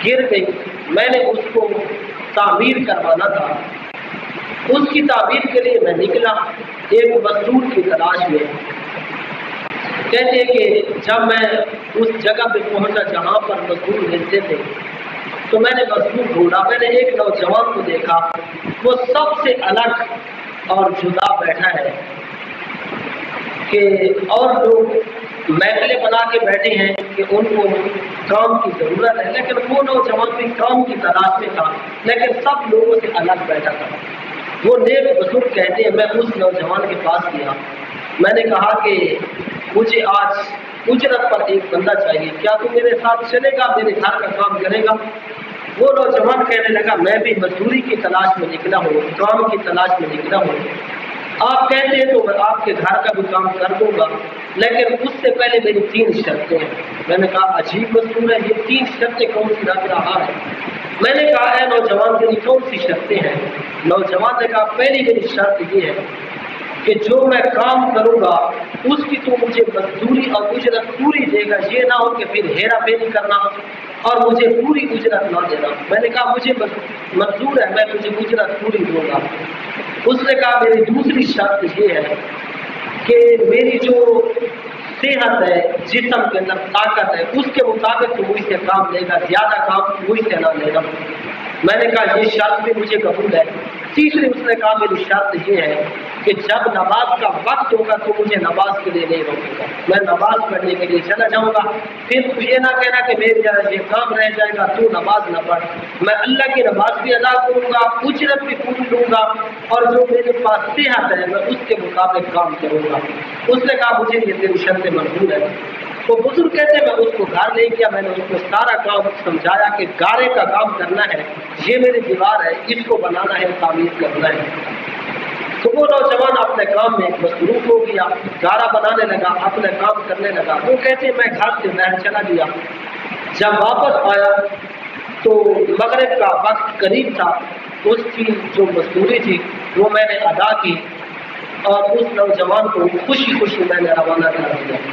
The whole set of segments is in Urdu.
گر گئی، میں نے اس کو تعمیر کروانا تھا، اس کی تعمیر کے لیے میں نکلا ایک مزدور کی تلاش میں۔ کہتے ہیں کہ جب میں اس جگہ پہ پہنچا جہاں پر مزدور ملتے تھے تو میں نے مزدور ڈھونڈا، میں نے ایک نوجوان کو دیکھا، وہ سب سے الگ اور جدا بیٹھا ہے کہ اور لوگ محفلیں بنا کے بیٹھے ہیں کہ ان کو کام کی ضرورت ہے، لیکن وہ نوجوان بھی کام کی تلاش میں تھا لیکن سب لوگوں سے الگ بیٹھا تھا۔ وہ نیک بزرگ کہتے ہیں میں اس نوجوان کے پاس گیا، میں نے کہا کہ مجھے آج اجرت پر ایک بندہ چاہیے، کیا تو میرے ساتھ چلے گا، میرے گھر کا کام کرے گا؟ وہ نوجوان کہنے لگا میں بھی مزدوری کی تلاش میں نکلا ہوں، کام کی تلاش میں نکلا ہوں، آپ کہتے ہیں تو میں آپ کے گھر کا بھی کام کر دوں گا، لیکن اس سے پہلے میری 3 شرطیں ہیں۔ میں نے کہا عجیب مزدور ہے، یہ 3 شرطیں کون سی رکھ رہا ہے؟ میں نے کہا اے نوجوان میری کون سی شرطیں ہیں؟ نوجوان نے کہا پہلی میری شرط یہ ہے کہ جو میں کام کروں گا اس کی تو مجھے مزدوری اور اجرت پوری دے گا، یہ نہ ہو کہ پھر ہیرا پھیری کرنا اور مجھے پوری اجرت نہ دینا۔ میں نے کہا مجھے منظور ہے، میں تجھے اجرت پوری دوں گا۔ اس نے کہا میری دوسری شرط یہ ہے کہ میری جو صحت ہے، جسم کے اندر طاقت ہے، اس کے مطابق تو مجھ سے کام لے گا، زیادہ کام مجھ سے نہ لینا۔ میں نے کہا یہ شرط بھی مجھے قبول ہے۔ تیسری اس نے کہا میری شرط یہ ہے کہ جب نماز کا وقت ہوگا تو مجھے نماز کے لیے نہیں روکے گا، میں نماز پڑھنے کے لیے چلا جاؤں گا، پھر تو یہ نہ کہنا کہ میرے یہ کام رہ جائے گا تو نماز نہ پڑھ، میں اللہ کی نماز بھی ادا کروں گا، اجرت بھی پوری لوں گا، اور جو میرے پاس صحت ہے میں اس کے مطابق کام کروں گا۔ اس نے کہا مجھے یہ تیری شرط منظور ہے۔ تو بزرگ کہتے ہیں میں اس کو گھر لے گیا، میں نے اس کو سارا کام سمجھایا کہ گارے کا کام کرنا ہے، یہ میری دیوار ہے، اس کو بنانا ہے، تعمیر کرنا ہے۔ تو وہ نوجوان اپنے کام میں مصروف ہو گیا، گارا بنانے لگا، اپنے کام کرنے لگا۔ وہ کہتے ہیں میں گھر سے باہر چلا گیا، جب واپس آیا تو مغرب کا وقت قریب تھا، اس کی جو مزدوری تھی وہ میں نے ادا کی اور اس نوجوان کو خوشی خوشی میں نے روانہ کر دیا۔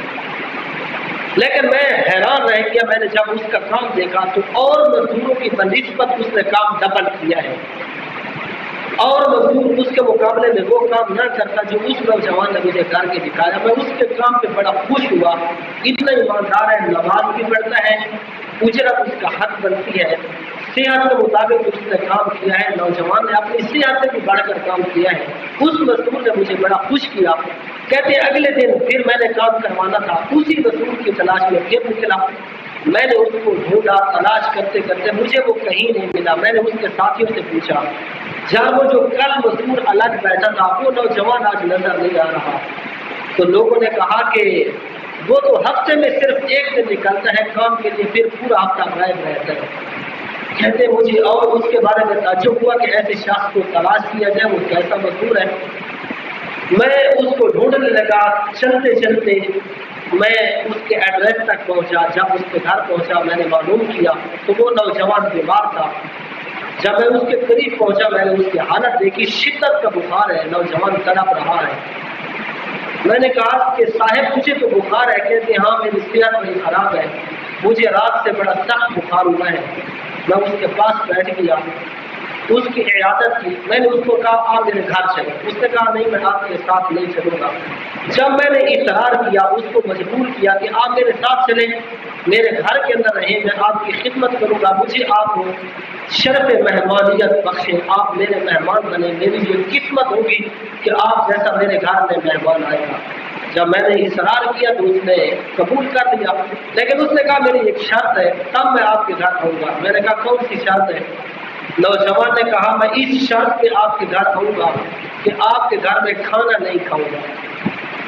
لیکن میں حیران رہ گیا، میں نے جب اس کا کام دیکھا تو اور مزدوروں کی بنسبت اس نے کام ڈبل کیا ہے، اور مزدور اس کے مقابلے میں وہ کام نہ کرتا جو اس نوجوان نے مجھے کر کے دکھایا۔ میں اس کے کام پہ بڑا خوش ہوا، اتنا ایماندار ہے، نماز بھی پڑھتا ہے، اجرت اس کا حق بنتی ہے، صحت کے مطابق اس نے کام کیا ہے، نوجوان نے اپنی صحت سے بھی بڑھ کر کام کیا ہے۔ اس مزدور نے مجھے بڑا خوش کیا۔ کہتے ہیں اگلے دن پھر میں نے کام کروانا تھا، اسی مزدور کی تلاش میں پھر نکلا، میں نے اس کو ڈھونڈا، تلاش کرتے کرتے مجھے وہ کہیں نہیں ملا۔ میں نے اس کے ساتھیوں سے پوچھا جہاں وہ جو کل مزدور الگ بیٹھا تھا وہ نوجوان آج نظر نہیں آ رہا، تو لوگوں نے کہا کہ وہ تو ہفتے میں صرف ایک دن نکلتا ہے کام کے لیے، پھر پورا ہفتہ غائب رہتا ہے۔ کہتے مجھے اور اس کے بارے میں تعجب ہوا کہ ایسے شخص کو تلاش کیا جائے، وہ کیسا مزدور ہے۔ میں اس کو ڈھونڈنے لگا، چلتے چلتے میں اس کے ایڈریس تک پہنچا۔ جب اس کے گھر پہنچا میں نے معلوم کیا تو وہ نوجوان بیمار تھا۔ جب میں اس کے قریب پہنچا میں نے اس کی حالت دیکھی، شدت کا بخار ہے، نوجوان تڑپ رہا ہے۔ میں نے کہا کہ صاحب تجھے تو بخار ہے؟ کہتے ہاں میری صحت بڑی خراب ہے، مجھے رات سے بڑا سخت بخار ہوا ہے۔ میں اس کے پاس بیٹھ گیا، اس کی عیادت کی، میں نے اس کو کہا آپ میرے گھر چلیں، اس نے کہا نہیں میں آپ کے ساتھ نہیں چلوں گا۔ جب میں نے اصرار کیا، اس کو مجبور کیا کہ آپ میرے ساتھ چلیں، میرے گھر کے اندر رہیں، میں آپ کی خدمت کروں گا، مجھے آپ شرف مہمانیت بخشیں، آپ میرے مہمان بنیں، میری یہ قسمت ہوگی کہ آپ جیسا میرے گھر میں مہمان آئے گا۔ جب میں نے اصرار کیا تو اس نے قبول کر لیا، لیکن اس نے کہا میری ایک شرط ہے، تب میں آپ کے گھر آؤں گا۔ میں نے کہا کون سی شرط ہے؟ نوجوان نے کہا میں اس شرط پہ آپ کے گھر آؤں گا کہ آپ کے گھر میں کھانا نہیں کھاؤں گا۔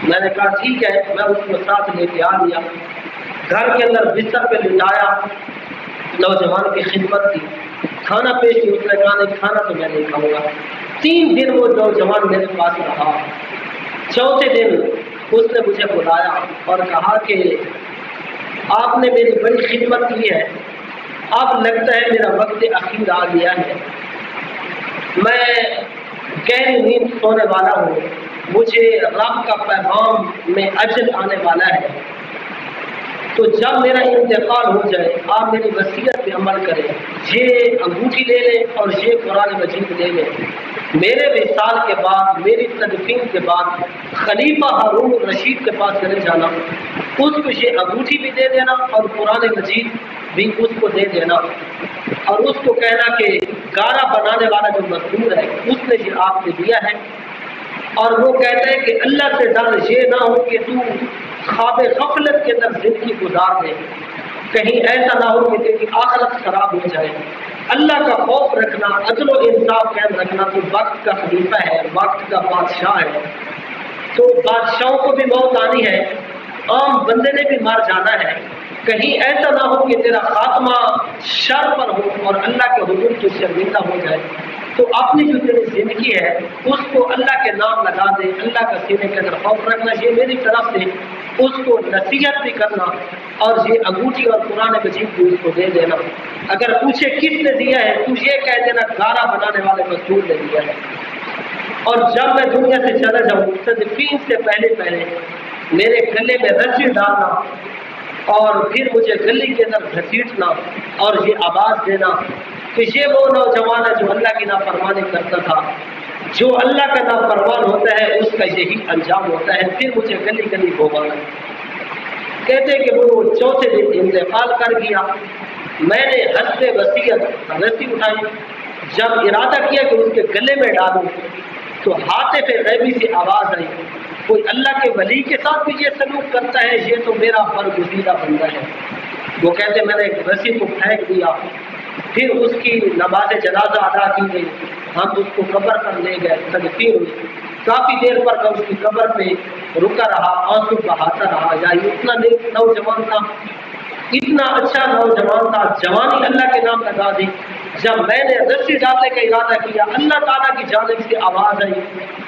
میں نے کہا ٹھیک ہے، میں اس کو ساتھ لے کے آ گیا، گھر کے اندر بستر پہ لٹایا، نوجوان کی خدمت کی، کھانا پیش کی، اس نے کہا نہیں کھانا تو میں نہیں کھاؤں گا۔ 3 دن وہ نوجوان میرے پاس رہا۔ چوتھے دن اس نے مجھے بلایا اور کہا کہ آپ نے میری بڑی خدمت کی ہے، اب لگتا ہے میرا وقت اخیر آ گیا ہے، میں گہری نیند سونے والا ہوں، مجھے رب کا پیغام میں اجل آنے والا ہے، تو جب میرا انتقال ہو جائے آپ میری وصیت پہ عمل کریں، یہ انگوٹھی لے لیں اور یہ قرآن مجید لے لیں، میرے وصال کے بعد، میری تدفین کے بعد خلیفہ ہارون الرشید کے پاس چلے جانا، اس کو یہ انگوٹھی بھی دے دینا اور قرآن مجید بھی اس کو دے دینا، اور اس کو کہنا کہ گارا بنانے والا جو مزدور ہے اس نے یہ آپ سے دیا ہے، اور وہ کہتا ہے کہ اللہ سے ڈر یہ نہ ہو کہ تو خواب غفلت کے اندر زندگی گزار دے، کہیں ایسا نہ ہو کہ تیری آخرت خراب ہو جائے۔ اللہ کا خوف رکھنا، عدل و انصاف قائم رکھنا، تو وقت کا خلیفہ ہے، وقت کا بادشاہ ہے، تو بادشاہوں کو بھی موت آنی ہے، عام بندے نے بھی مر جانا ہے، کہیں ایسا نہ ہو کہ تیرا خاتمہ شر پر ہو اور اللہ کے حضور کی شرمندہ ہو جائے، تو اپنی جو تیری زندگی ہے اس کو اللہ کے نام لگا دے، اللہ کا سینے کے اندر خوف رکھنا، یہ میری طرف سے اس کو نصیحت بھی کرنا، اور یہ انگوٹھی اور قرآن مجید بھی اس کو دے دینا۔ اگر پوچھے کس نے دیا ہے تو یہ کہہ دینا گارا بنانے والے مزدور نے دیا ہے۔ اور جب میں دنیا سے چلا جاؤں تدفین سے پہلے میرے گلے میں رسی ڈالنا اور پھر مجھے گلی کے اندر گھسیٹنا اور یہ آواز دینا کہ یہ وہ نوجوان ہے جو اللہ کی نافرمانی کرتا تھا، جو اللہ کا نافرمان ہوتا ہے اس کا یہی انجام ہوتا ہے، پھر مجھے گلی گلی گھمانا۔ کہتے کہ وہ چوتھے دن انتقال کر گیا، میں نے ہنستے وصیت رسی اٹھائی، جب ارادہ کیا کہ اس کے گلے میں ڈالوں تو ہاتھ پہ غیبی سے آواز آئی، کوئی اللہ کے ولی کے ساتھ بھی یہ سلوک کرتا ہے، یہ تو میرا برگزیدہ بندہ ہے۔ وہ کہتے میں نے رسی کو پھینک دیا، پھر اس کی نماز جنازہ ادا کی گئی، ہم اس کو قبر پر لے گئے، تدفین ہوئی، کافی دیر پر میں اس کی قبر پہ رکا رہا، آنسو بہاتا رہا، یا اتنا نیک نوجوان تھا، اتنا اچھا نوجوان تھا، جوانی اللہ کے نام لگا دی۔ جب میں نے رسی ڈالنے کا ارادہ کیا اللہ تعالیٰ کی جانب سے آواز آئی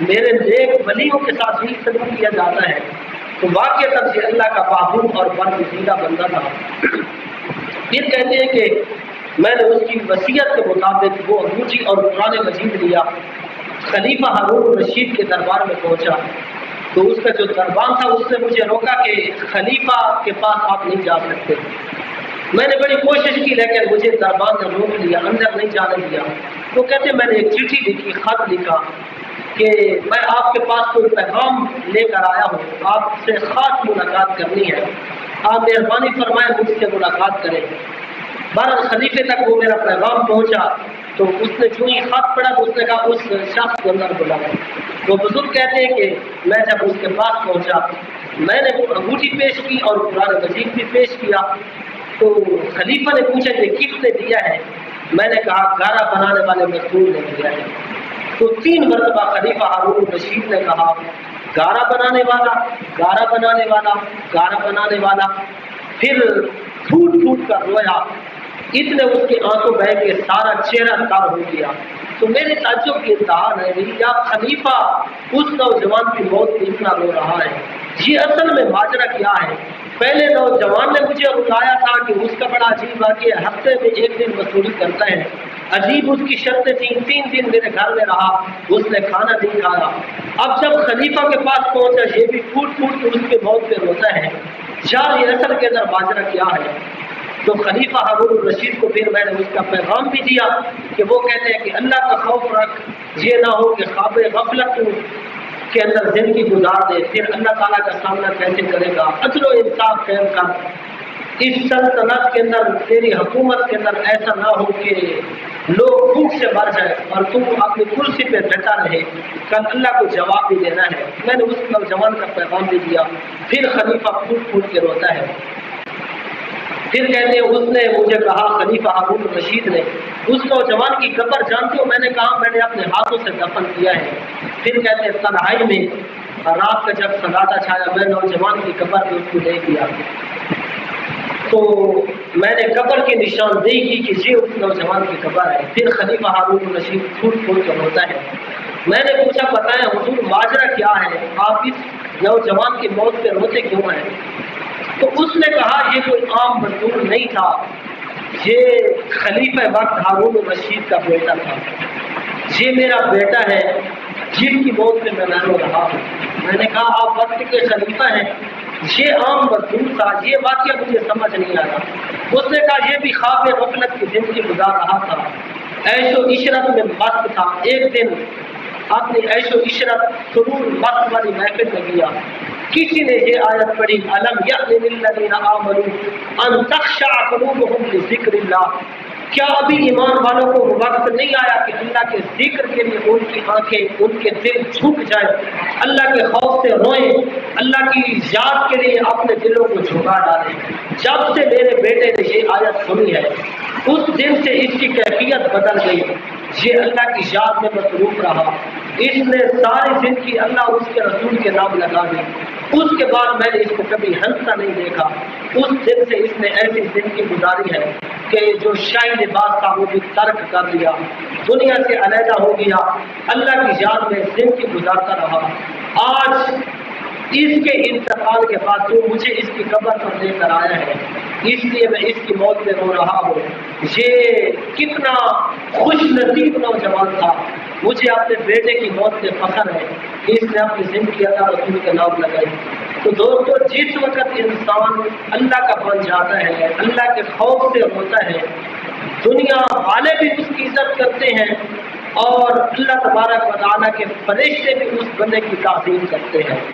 میرے نیک ولیوں کے ساتھ بھی سلوک کیا جاتا ہے، تو واقعتاً یہ اللہ کا پابند اور برگزیدہ بندہ تھا۔ پھر کہتے ہیں کہ میں نے اس کی وصیت کے مطابق وہ انگوٹھی اور قرآن مجید لیا، خلیفہ ہارون الرشید کے دربار میں پہنچا، تو اس کا جو دربان تھا اس نے مجھے روکا کہ خلیفہ کے پاس آپ نہیں جا سکتے۔ میں نے بڑی کوشش کی لیکن مجھے دربان نے روک لیا، اندر نہیں جانے دیا۔ تو کہتے میں نے ایک چٹھی لکھی، خط لکھا کہ میں آپ کے پاس کوئی پیغام لے کر آیا ہوں، آپ سے خاص ملاقات کرنی ہے، آپ مہربانی فرمائیں مجھ سے ملاقات کریں۔ بہرحال خلیفے تک وہ میرا پیغام پہنچا، تو اس نے جو ہی خط پڑھا تو اس نے کہا اس شخص کو اندر بلاؤ۔ وہ بزرگ کہتے ہیں کہ میں جب اس کے پاس پہنچا میں نے وہ انگوٹھی پیش کی اور قرآن مجید بھی پیش کیا، تو خلیفہ نے پوچھا کہ کس نے دیا ہے؟ میں نے کہا گارا بنانے والے مزدور نے دیا ہے۔ تو 3 مرتبہ خلیفہ ہارون الرشید نے کہا گارا بنانے والا، گارا بنانے والا، گارا بنانے والا، پھر پھوٹ پھوٹ کر رویا، اتنے اس کے آنسو بہہ کے سارا چہرہ تار ہو گیا۔ تو میرے تعجب کی انتہا نہیں، یا خلیفہ اس نوجوان کی موت پہ اتنا رو رہا ہے، یہ اصل میں ماجرا کیا ہے؟ پہلے نوجوان نے مجھے بتایا تھا کہ اس کا بڑا عجیب واقعہ ہے، ہفتے میں 1 دن مزدوری کرتا ہے، عجیب اس کی شرطیں تھیں، 3 دن میرے گھر میں رہا، اس نے کھانا نہیں کھایا۔ اب جب خلیفہ کے پاس پہنچا یہ بھی پھوٹ پھوٹ کے اس کی موت پہ روتا ہے، یار یہ اصل کے اندر ماجرا کیا ہے؟ تو خلیفہ ہارون الرشید کو پھر میں نے اس کا پیغام بھی دیا کہ وہ کہتے ہیں کہ اللہ کا خوف رکھ، یہ نہ ہو کہ خواب غفلت کے اندر زندگی گزار دے، پھر اللہ تعالیٰ کا سامنا کیسے کرے گا؟ عدل و انصاف قائم کر، اس سلطنت کے اندر تیری حکومت کے اندر ایسا نہ ہو کہ لوگ بھوک سے مر جائے اور تم اپنی کرسی پہ ڈٹا رہے، کل اللہ کو جواب بھی دینا ہے۔ میں نے اس نوجوان کا پیغام بھی دیا، پھر خلیفہ پھوٹ پھوٹ کے روتا ہے۔ پھر کہتے ہیں اس نے مجھے کہا خلیفہ ہارون الرشید نے اس نوجوان کی قبر جانتے ہو؟ میں نے کہا میں نے اپنے ہاتھوں سے دفن کیا ہے۔ پھر کہتے ہیں تنہائی میں رات کا جب سناٹا چھایا میں نوجوان کی قبر پہ اس کو لے گیا، تو میں نے قبر کی نشاندہی کی کہ یہ اس نوجوان کی قبر ہے۔ پھر خلیفہ ہارون الرشید پھوٹ پھوٹ کر ہوتا ہے۔ میں نے پوچھا بتائیں حضور ماجرا کیا ہے، آپ اس نوجوان کی موت پہ روتے کیوں ہیں؟ تو اس نے کہا یہ کوئی عام مزدور نہیں تھا، یہ خلیفہ وقت ہارون الرشید کا بیٹا تھا، یہ میرا بیٹا ہے جن کی موت پہ میں رو رہا ہوں۔ میں نے کہا آپ وقت کے خلیفہ ہیں، یہ عام مزدور تھا، یہ واقعہ مجھے سمجھ نہیں آیا۔ اس نے کہا یہ بھی خواب غفلت کی زندگی گزار رہا تھا، عیش و عشرت میں مست تھا۔ ایک دن اپنی عیش و عشرت سرور مست والی محفل میں گیا، کسی نے یہ آیت پڑھی الم یأن للذین آمنوا ان تخشع قلوبهم لذکر اللہ، کیا ابھی ایمان والوں کو وہ وقت نہیں آیا کہ اللہ کے ذکر کے لیے ان کی آنکھیں، ان کے دل جھک جائیں، اللہ کے خوف سے روئیں، اللہ کی یاد کے لیے اپنے دلوں کو جھکا ڈالیں۔ جب سے میرے بیٹے نے یہ آیت سنی ہے اس دن سے اس کی کیفیت بدل گئی، یہ اللہ کی یاد میں مصروف رہا، اس نے ساری زندگی اللہ اور اس کے رسول کے نام لگا دی۔ اس کے بعد میں نے اس کو کبھی ہنستا نہیں دیکھا۔ اس دن سے اس نے ایسی زندگی گزاری ہے کہ جو شاہی لباس تھا وہ بھی ترک کر لیا، دنیا سے علیحدہ ہو گیا، اللہ کی یاد میں زندگی گزارتا رہا۔ آج اس کے انتقال کے بعد جو مجھے اس کی قبر پر لے کر آیا ہے، اس لیے میں اس کی موت پہ رو رہا ہوں۔ یہ کتنا خوش نصیب نوجوان تھا، مجھے اپنے بیٹے کی موت سے فخر ہے کہ اس نے اپنی زندگی اللہ رسول کے نام لگائی۔ تو دوستو، جس وقت انسان اللہ کا بن جاتا ہے، اللہ کے خوف سے ہوتا ہے، دنیا والے بھی اس کی عزت کرتے ہیں اور اللہ تبارک و تعالیٰ کے فرشتے بھی اس بندے کی تعظیم کرتے ہیں۔